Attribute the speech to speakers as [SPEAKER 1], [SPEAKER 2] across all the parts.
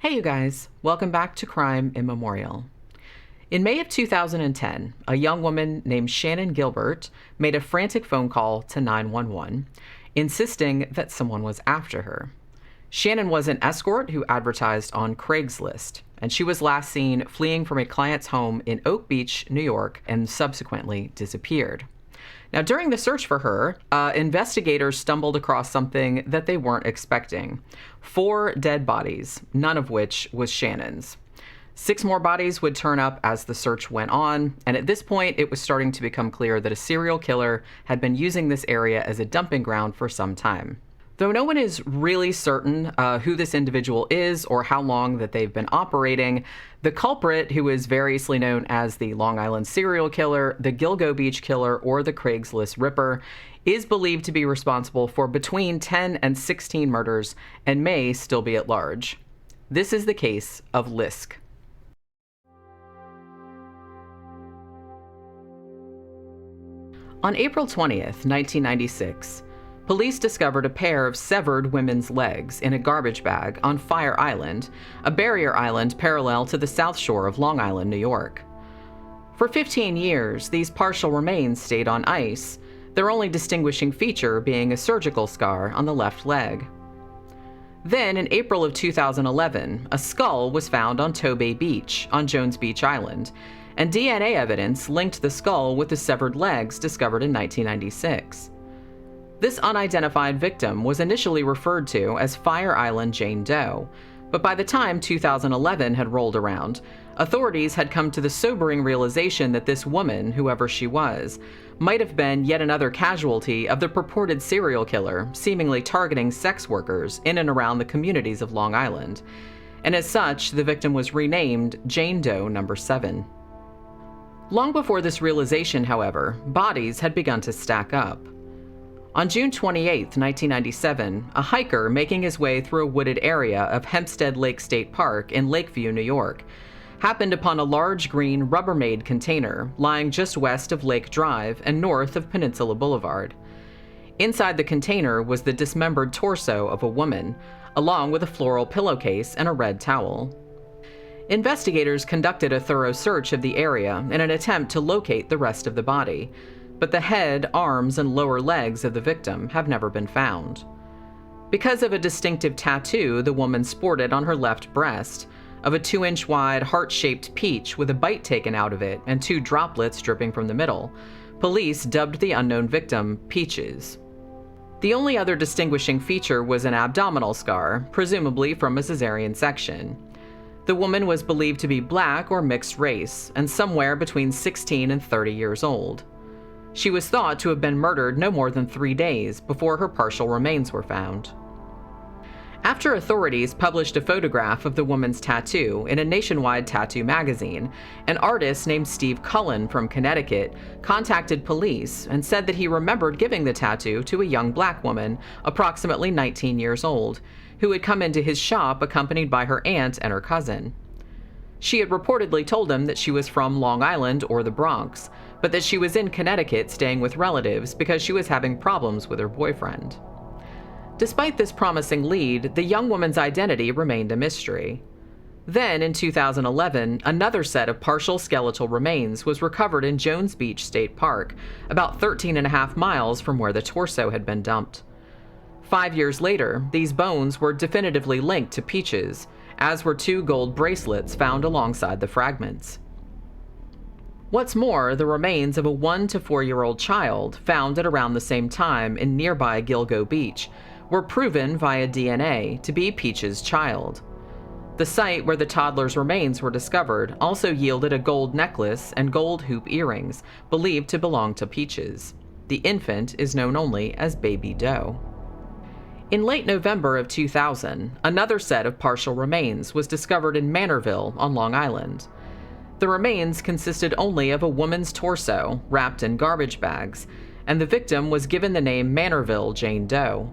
[SPEAKER 1] Hey you guys, welcome back to Crime Immemorial. In May of 2010, a young woman named Shannan Gilbert made a frantic phone call to 911, insisting that someone was after her. Shannan was an escort who advertised on Craigslist, and she was last seen fleeing from a client's home in Oak Beach, New York, and subsequently disappeared. Now, during the search for her, investigators stumbled across something that they weren't expecting. 4 dead bodies, none of which was Shannan's. 6 more bodies would turn up as the search went on, and at this point, it was starting to become clear that a serial killer had been using this area as a dumping ground for some time. Though no one is really certain who this individual is or how long that they've been operating, the culprit, who is variously known as the Long Island serial killer, the Gilgo Beach Killer, or the Craigslist Ripper, is believed to be responsible for between 10 and 16 murders and may still be at large. This is the case of Lisk. On April 20th, 1996, police discovered a pair of severed women's legs in a garbage bag on Fire Island, a barrier island parallel to the south shore of Long Island, New York. For 15 years, these partial remains stayed on ice, their only distinguishing feature being a surgical scar on the left leg. Then, in April of 2011, a skull was found on Tobay Beach on Jones Beach Island, and DNA evidence linked the skull with the severed legs discovered in 1996. This unidentified victim was initially referred to as Fire Island Jane Doe, but by the time 2011 had rolled around, authorities had come to the sobering realization that this woman, whoever she was, might have been yet another casualty of the purported serial killer seemingly targeting sex workers in and around the communities of Long Island. And as such, the victim was renamed Jane Doe No. 7. Long before this realization, however, bodies had begun to stack up. On June 28, 1997, a hiker making his way through a wooded area of Hempstead Lake State Park in Lakeview, New York, happened upon a large green Rubbermaid container lying just west of Lake Drive and north of Peninsula Boulevard. Inside the container was the dismembered torso of a woman, along with a floral pillowcase and a red towel. Investigators conducted a thorough search of the area in an attempt to locate the rest of the body, but the head, arms, and lower legs of the victim have never been found. Because of a distinctive tattoo the woman sported on her left breast, of a 2-inch wide heart-shaped peach with a bite taken out of it and 2 droplets dripping from the middle, police dubbed the unknown victim Peaches. The only other distinguishing feature was an abdominal scar, presumably from a cesarean section. The woman was believed to be black or mixed race, and somewhere between 16 and 30 years old. She was thought to have been murdered no more than 3 days before her partial remains were found. After authorities published a photograph of the woman's tattoo in a nationwide tattoo magazine, an artist named Steve Cullen from Connecticut contacted police and said that he remembered giving the tattoo to a young black woman, approximately 19 years old, who had come into his shop accompanied by her aunt and her cousin. She had reportedly told him that she was from Long Island or the Bronx, but that she was in Connecticut staying with relatives because she was having problems with her boyfriend. Despite this promising lead, the young woman's identity remained a mystery. Then, in 2011, another set of partial skeletal remains was recovered in Jones Beach State Park, about 13.5 miles from where the torso had been dumped. 5 years later, these bones were definitively linked to Peaches, as were 2 gold bracelets found alongside the fragments. What's more, the remains of a 1 to 4-year-old child, found at around the same time in nearby Gilgo Beach, were proven via DNA to be Peach's child. The site where the toddler's remains were discovered also yielded a gold necklace and gold hoop earrings, believed to belong to Peaches. The infant is known only as Baby Doe. In late November of 2000, another set of partial remains was discovered in Manorville on Long Island. The remains consisted only of a woman's torso wrapped in garbage bags, and the victim was given the name Manorville Jane Doe.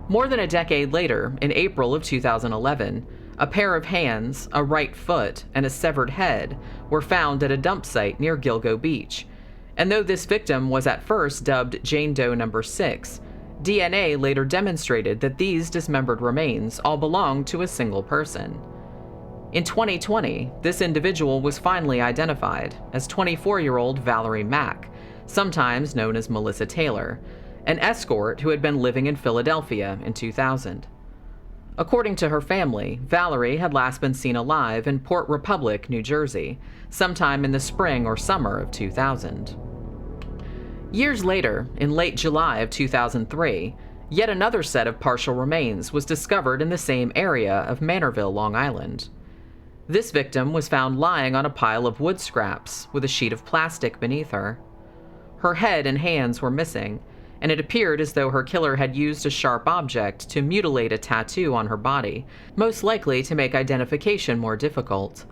[SPEAKER 1] More than a decade later, in April of 2011, a pair of hands, a right foot, and a severed head were found at a dump site near Gilgo Beach, and though this victim was at first dubbed Jane Doe No. 6, DNA later demonstrated that these dismembered remains all belonged to a single person. In 2020, this individual was finally identified as 24-year-old Valerie Mack, sometimes known as Melissa Taylor, an escort who had been living in Philadelphia in 2000. According to her family, Valerie had last been seen alive in Port Republic, New Jersey, sometime in the spring or summer of 2000. Years later, in late July of 2003, yet another set of partial remains was discovered in the same area of Manorville, Long Island. This victim was found lying on a pile of wood scraps with a sheet of plastic beneath her. Her head and hands were missing, and it appeared as though her killer had used a sharp object to mutilate a tattoo on her body, most likely to make identification more difficult.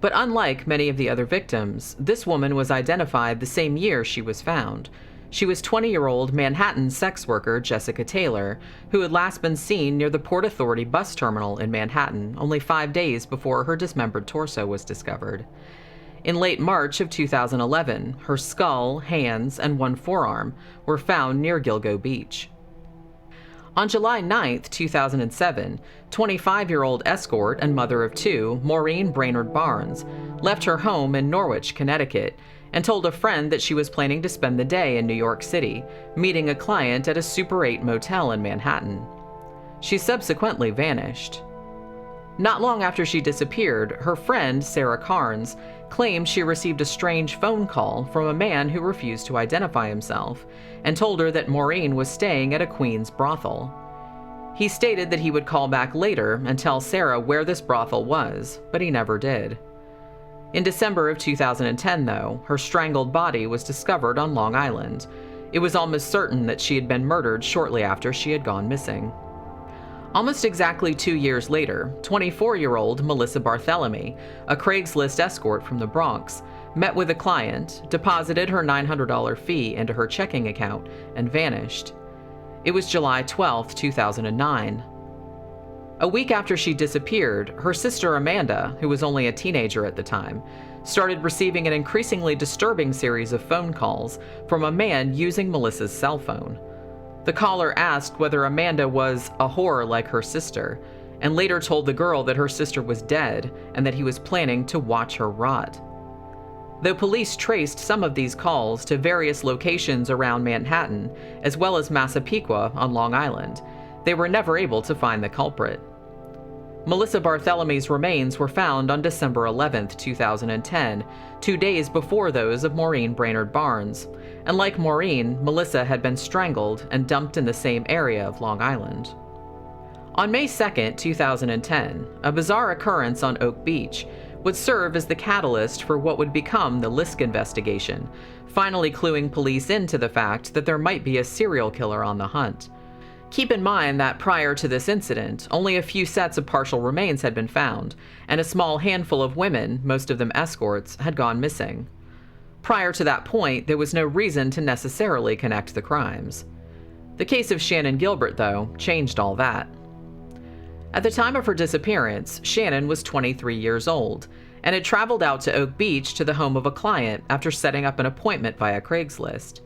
[SPEAKER 1] But unlike many of the other victims, this woman was identified the same year she was found. She was 20-year-old Manhattan sex worker Jessica Taylor, who had last been seen near the Port Authority bus terminal in Manhattan only 5 days before her dismembered torso was discovered. In late March of 2011, her skull, hands, and one forearm were found near Gilgo Beach. On July 9, 2007, 25-year-old escort and mother of two, Maureen Brainerd Barnes, left her home in Norwich, Connecticut, and told a friend that she was planning to spend the day in New York City, meeting a client at a Super 8 motel in Manhattan. She subsequently vanished. Not long after she disappeared, her friend, Sarah Carnes, claimed she received a strange phone call from a man who refused to identify himself and told her that Maureen was staying at a Queens brothel. He stated that he would call back later and tell Sarah where this brothel was, but he never did. In December of 2010, though, her strangled body was discovered on Long Island. It was almost certain that she had been murdered shortly after she had gone missing. Almost exactly 2 years later, 24-year-old Melissa Barthelemy, a Craigslist escort from the Bronx, met with a client, deposited her $900 fee into her checking account, and vanished. It was July 12, 2009. A week after she disappeared, her sister Amanda, who was only a teenager at the time, started receiving an increasingly disturbing series of phone calls from a man using Melissa's cell phone. The caller asked whether Amanda was a whore like her sister, and later told the girl that her sister was dead and that he was planning to watch her rot. Though police traced some of these calls to various locations around Manhattan, as well as Massapequa on Long Island, they were never able to find the culprit. Melissa Barthelemy's remains were found on December 11, 2010, 2 days before those of Maureen Brainerd Barnes, and like Maureen, Melissa had been strangled and dumped in the same area of Long Island. On May 2, 2010, a bizarre occurrence on Oak Beach would serve as the catalyst for what would become the Lisk investigation, finally cluing police into the fact that there might be a serial killer on the hunt. Keep in mind that prior to this incident, only a few sets of partial remains had been found, and a small handful of women, most of them escorts, had gone missing. Prior to that point, there was no reason to necessarily connect the crimes. The case of Shannan Gilbert, though, changed all that. At the time of her disappearance, Shannan was 23 years old, and had traveled out to Oak Beach to the home of a client after setting up an appointment via Craigslist.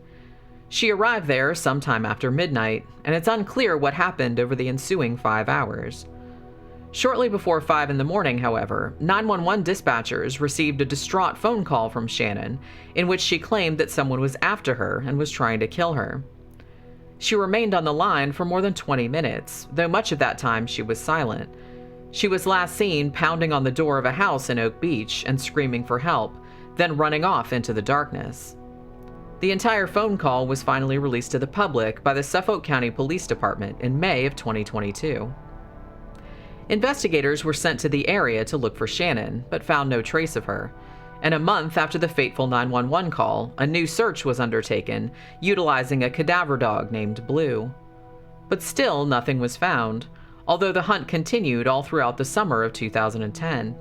[SPEAKER 1] She arrived there sometime after midnight, and it's unclear what happened over the ensuing 5 hours. Shortly before 5 in the morning, however, 911 dispatchers received a distraught phone call from Shannan in which she claimed that someone was after her and was trying to kill her. She remained on the line for more than 20 minutes, though much of that time she was silent. She was last seen pounding on the door of a house in Oak Beach and screaming for help, then running off into the darkness. The entire phone call was finally released to the public by the Suffolk County Police Department in May of 2022. Investigators were sent to the area to look for Shannan, but found no trace of her. And a month after the fateful 911 call, a new search was undertaken, utilizing a cadaver dog named Blue. But still nothing was found, although the hunt continued all throughout the summer of 2010.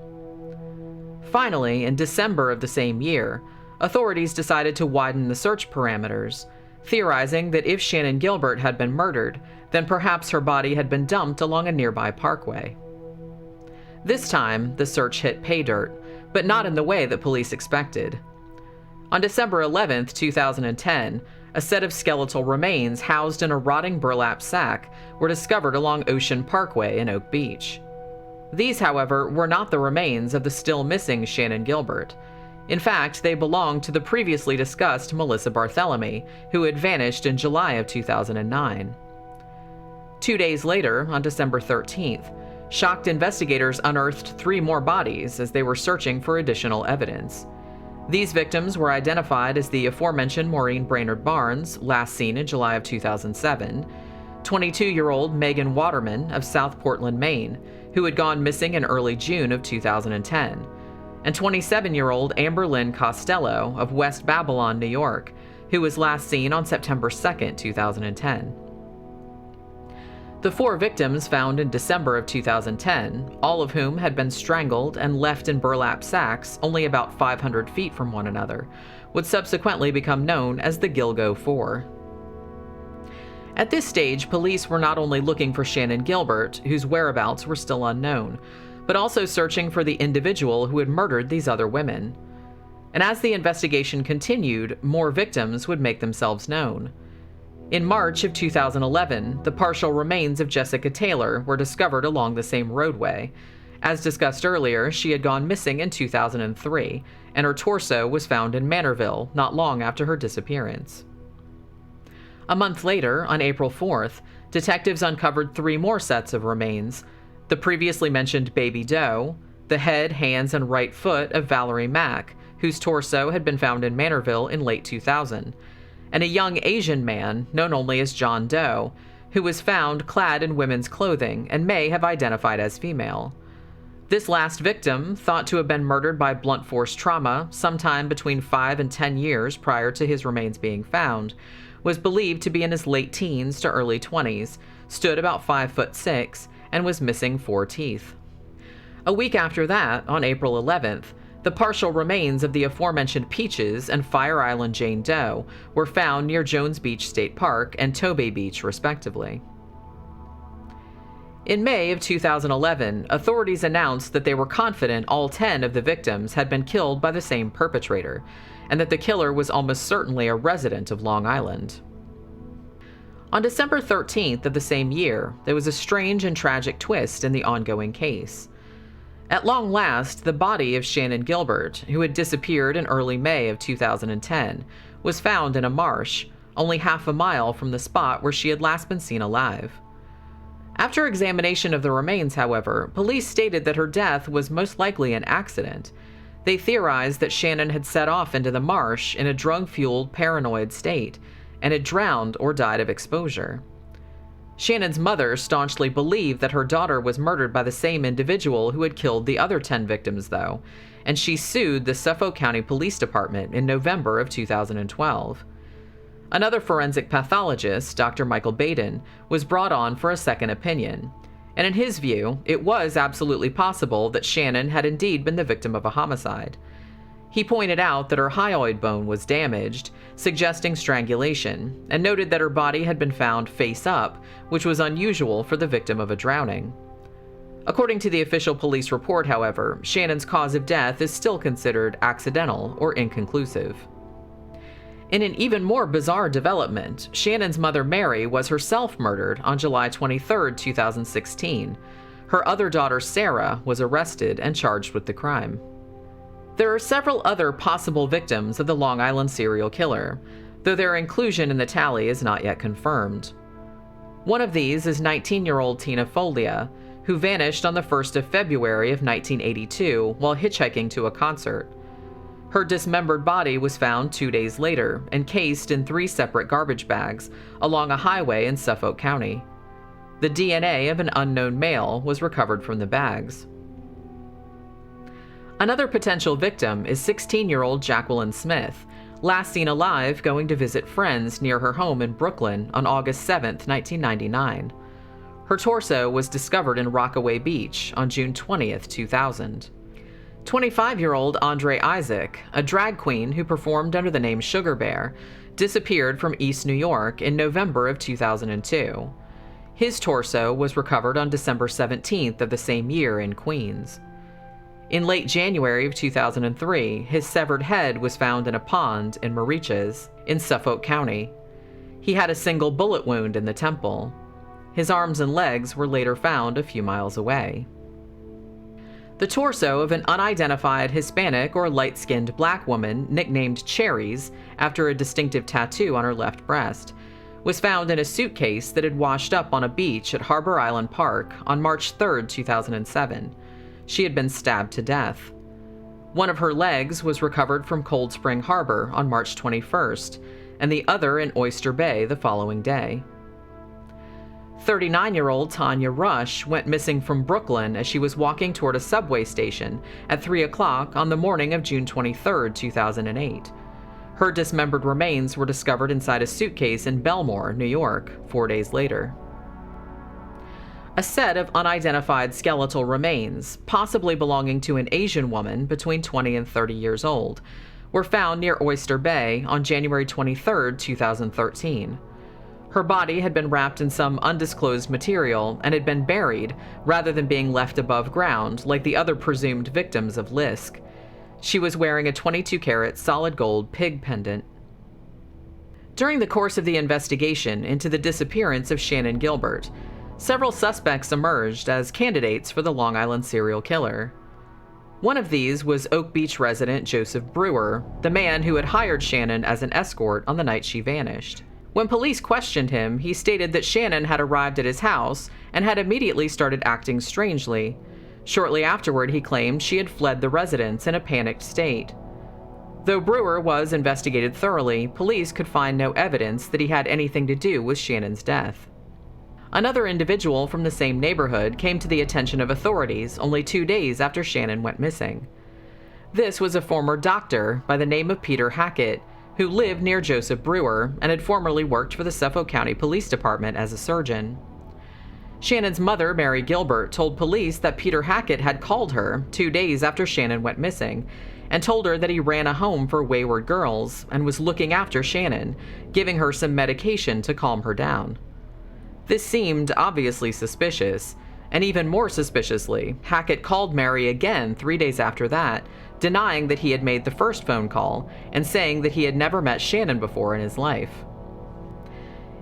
[SPEAKER 1] Finally, in December of the same year, authorities decided to widen the search parameters, theorizing that if Shannan Gilbert had been murdered, then perhaps her body had been dumped along a nearby parkway. This time, the search hit pay dirt, but not in the way that police expected. On December 11, 2010, a set of skeletal remains housed in a rotting burlap sack were discovered along Ocean Parkway in Oak Beach. These, however, were not the remains of the still missing Shannan Gilbert. In fact, they belonged to the previously discussed Melissa Barthelemy, who had vanished in July of 2009. 2 days later, on December 13th, shocked investigators unearthed 3 more bodies as they were searching for additional evidence. These victims were identified as the aforementioned Maureen Brainerd Barnes, last seen in July of 2007, 22-year-old Megan Waterman of South Portland, Maine, who had gone missing in early June of 2010, and 27-year-old Amber Lynn Costello of West Babylon, New York, who was last seen on September 2, 2010. The 4 victims found in December of 2010, all of whom had been strangled and left in burlap sacks only about 500 feet from one another, would subsequently become known as the Gilgo Four. At this stage, police were not only looking for Shannan Gilbert, whose whereabouts were still unknown, but also searching for the individual who had murdered these other women. And as the investigation continued, more victims would make themselves known. In March of 2011, the partial remains of Jessica Taylor were discovered along the same roadway. As discussed earlier, she had gone missing in 2003, and her torso was found in Manorville not long after her disappearance. A month later, on April 4th, detectives uncovered 3 more sets of remains: the previously mentioned baby doe, the head, hands, and right foot of Valerie Mack, whose torso had been found in Manorville in late 2000, and a young Asian man known only as John Doe, who was found clad in women's clothing and may have identified as female. This last victim, thought to have been murdered by blunt force trauma sometime between 5 and 10 years prior to his remains being found, was believed to be in his late teens to early 20s, stood about 5'6", and was missing 4 teeth. A week after that, on April 11th, the partial remains of the aforementioned Peaches and Fire Island Jane Doe were found near Jones Beach State Park and Tobay Beach, respectively. In May of 2011, authorities announced that they were confident all 10 of the victims had been killed by the same perpetrator, and that the killer was almost certainly a resident of Long Island. On December 13th of the same year, there was a strange and tragic twist in the ongoing case. At long last, the body of Shannan Gilbert, who had disappeared in early May of 2010, was found in a marsh, only half a mile from the spot where she had last been seen alive. After examination of the remains, however, police stated that her death was most likely an accident. They theorized that Shannan had set off into the marsh in a drug-fueled, paranoid state, and had drowned or died of exposure. Shannan's mother staunchly believed that her daughter was murdered by the same individual who had killed the other 10 victims, though, and she sued the Suffolk County Police Department in November of 2012. Another forensic pathologist, Dr. Michael Baden, was brought on for a second opinion, and in his view, it was absolutely possible that Shannan had indeed been the victim of a homicide. He pointed out that her hyoid bone was damaged, suggesting strangulation, and noted that her body had been found face up, which was unusual for the victim of a drowning. According to the official police report, however, Shannan's cause of death is still considered accidental or inconclusive. In an even more bizarre development, Shannan's mother Mary was herself murdered on July 23, 2016. Her other daughter Sarah was arrested and charged with the crime. There are several other possible victims of the Long Island serial killer, though their inclusion in the tally is not yet confirmed. One of these is 19-year-old Tina Foglia, who vanished on the 1st of February of 1982 while hitchhiking to a concert. Her dismembered body was found 2 days later, encased in 3 separate garbage bags along a highway in Suffolk County. The DNA of an unknown male was recovered from the bags. Another potential victim is 16-year-old Jacqueline Smith, last seen alive going to visit friends near her home in Brooklyn on August 7, 1999. Her torso was discovered in Rockaway Beach on June 20, 2000. 25-year-old Andre Isaac, a drag queen who performed under the name Sugar Bear, disappeared from East New York in November of 2002. His torso was recovered on December 17th of the same year in Queens. In late January of 2003, his severed head was found in a pond in Moriches, in Suffolk County. He had a single bullet wound in the temple. His arms and legs were later found a few miles away. The torso of an unidentified Hispanic or light-skinned black woman, nicknamed Cherries after a distinctive tattoo on her left breast, was found in a suitcase that had washed up on a beach at Harbor Island Park on March 3, 2007. She had been stabbed to death. One of her legs was recovered from Cold Spring Harbor on March 21st, and the other in Oyster Bay the following day. 39-year-old Tanya Rush went missing from Brooklyn as she was walking toward a subway station at 3 o'clock on the morning of June 23, 2008. Her dismembered remains were discovered inside a suitcase in Belmore, New York, 4 days later. A set of unidentified skeletal remains, possibly belonging to an Asian woman between 20 and 30 years old, were found near Oyster Bay on January 23, 2013. Her body had been wrapped in some undisclosed material and had been buried rather than being left above ground like the other presumed victims of Lisk. She was wearing a 22-carat solid gold pig pendant. During the course of the investigation into the disappearance of Shannan Gilbert, several suspects emerged as candidates for the Long Island serial killer. One of these was Oak Beach resident Joseph Brewer, the man who had hired Shannan as an escort on the night she vanished. When police questioned him, he stated that Shannan had arrived at his house and had immediately started acting strangely. Shortly afterward, he claimed she had fled the residence in a panicked state. Though Brewer was investigated thoroughly, police could find no evidence that he had anything to do with Shannan's death. Another individual from the same neighborhood came to the attention of authorities only 2 days after Shannan went missing. This was a former doctor by the name of Peter Hackett, who lived near Joseph Brewer and had formerly worked for the Suffolk County Police Department as a surgeon. Shannan's mother, Mary Gilbert, told police that Peter Hackett had called her 2 days after Shannan went missing and told her that he ran a home for wayward girls and was looking after Shannan, giving her some medication to calm her down. This seemed obviously suspicious, and even more suspiciously, Hackett called Mary again 3 days after that, denying that he had made the first phone call and saying that he had never met Shannan before in his life.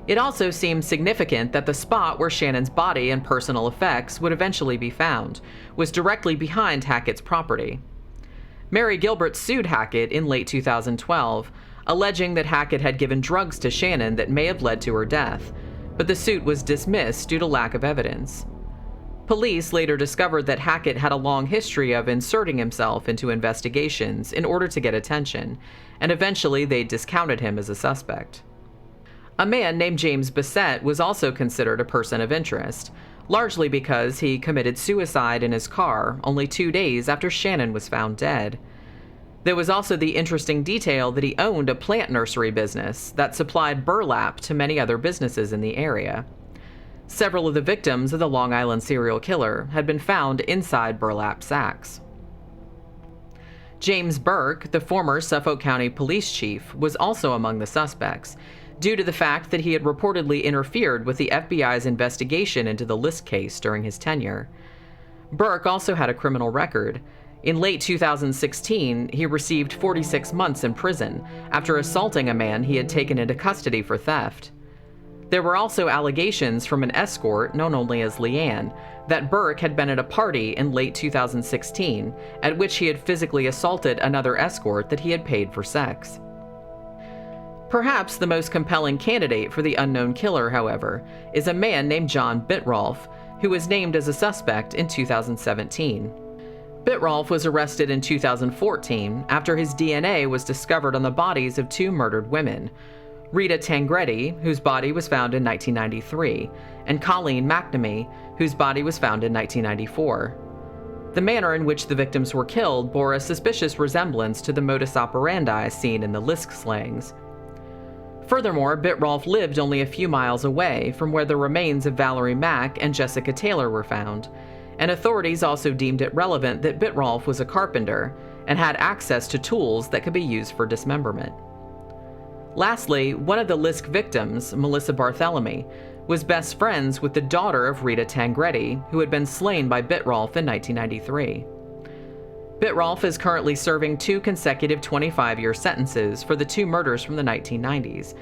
[SPEAKER 1] It also seemed significant that the spot where Shannan's body and personal effects would eventually be found was directly behind Hackett's property. Mary Gilbert sued Hackett in late 2012, alleging that Hackett had given drugs to Shannan that may have led to her death, but the suit was dismissed due to lack of evidence. Police later discovered that Hackett had a long history of inserting himself into investigations in order to get attention, and eventually they discounted him as a suspect. A man named James Bissett was also considered a person of interest, largely because he committed suicide in his car only 2 days after Shannan was found dead. There was also the interesting detail that he owned a plant nursery business that supplied burlap to many other businesses in the area. Several of the victims of the Long Island serial killer had been found inside burlap sacks. James Burke, the former Suffolk County Police Chief, was also among the suspects, due to the fact that he had reportedly interfered with the FBI's investigation into the Lisk case during his tenure. Burke also had a criminal record. In late 2016, he received 46 months in prison after assaulting a man he had taken into custody for theft. There were also allegations from an escort known only as Leanne that Burke had been at a party in late 2016 at which he had physically assaulted another escort that he had paid for sex. Perhaps the most compelling candidate for the unknown killer, however, is a man named John Bitrolf, who was named as a suspect in 2017. Bitrolf was arrested in 2014 after his DNA was discovered on the bodies of 2 murdered women, Rita Tangretti, whose body was found in 1993, and Colleen McNamee, whose body was found in 1994. The manner in which the victims were killed bore a suspicious resemblance to the modus operandi seen in the Lisk slayings. Furthermore, Bitrolf lived only a few miles away from where the remains of Valerie Mack and Jessica Taylor were found, and authorities also deemed it relevant that Bitrolf was a carpenter and had access to tools that could be used for dismemberment. Lastly, one of the Lisk victims, Melissa Barthélemy, was best friends with the daughter of Rita Tangretti, who had been slain by Bitrolf in 1993. Bitrolf is currently serving 2 consecutive 25-year sentences for the 2 murders from the 1990s,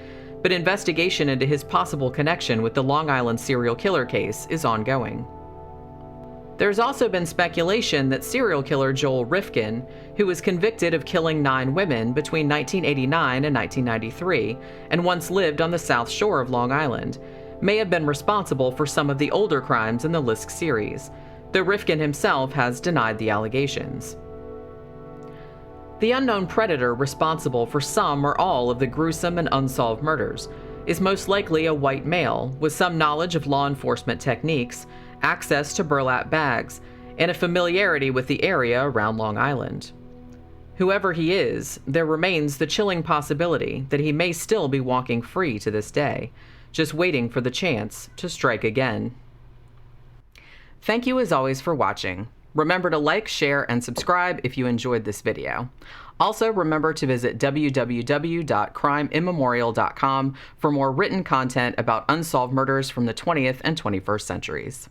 [SPEAKER 1] but investigation into his possible connection with the Long Island serial killer case is ongoing. There's also been speculation that serial killer Joel Rifkin, who was convicted of killing 9 women between 1989 and 1993 and once lived on the South Shore of Long Island, may have been responsible for some of the older crimes in the Lisk series, though Rifkin himself has denied the allegations. The unknown predator responsible for some or all of the gruesome and unsolved murders is most likely a white male with some knowledge of law enforcement techniques, access to burlap bags, and a familiarity with the area around Long Island. Whoever he is, there remains the chilling possibility that he may still be walking free to this day, just waiting for the chance to strike again. Thank you as always for watching. Remember to like, share, and subscribe if you enjoyed this video. Also, remember to visit www.crimeimmemorial.com for more written content about unsolved murders from the 20th and 21st centuries.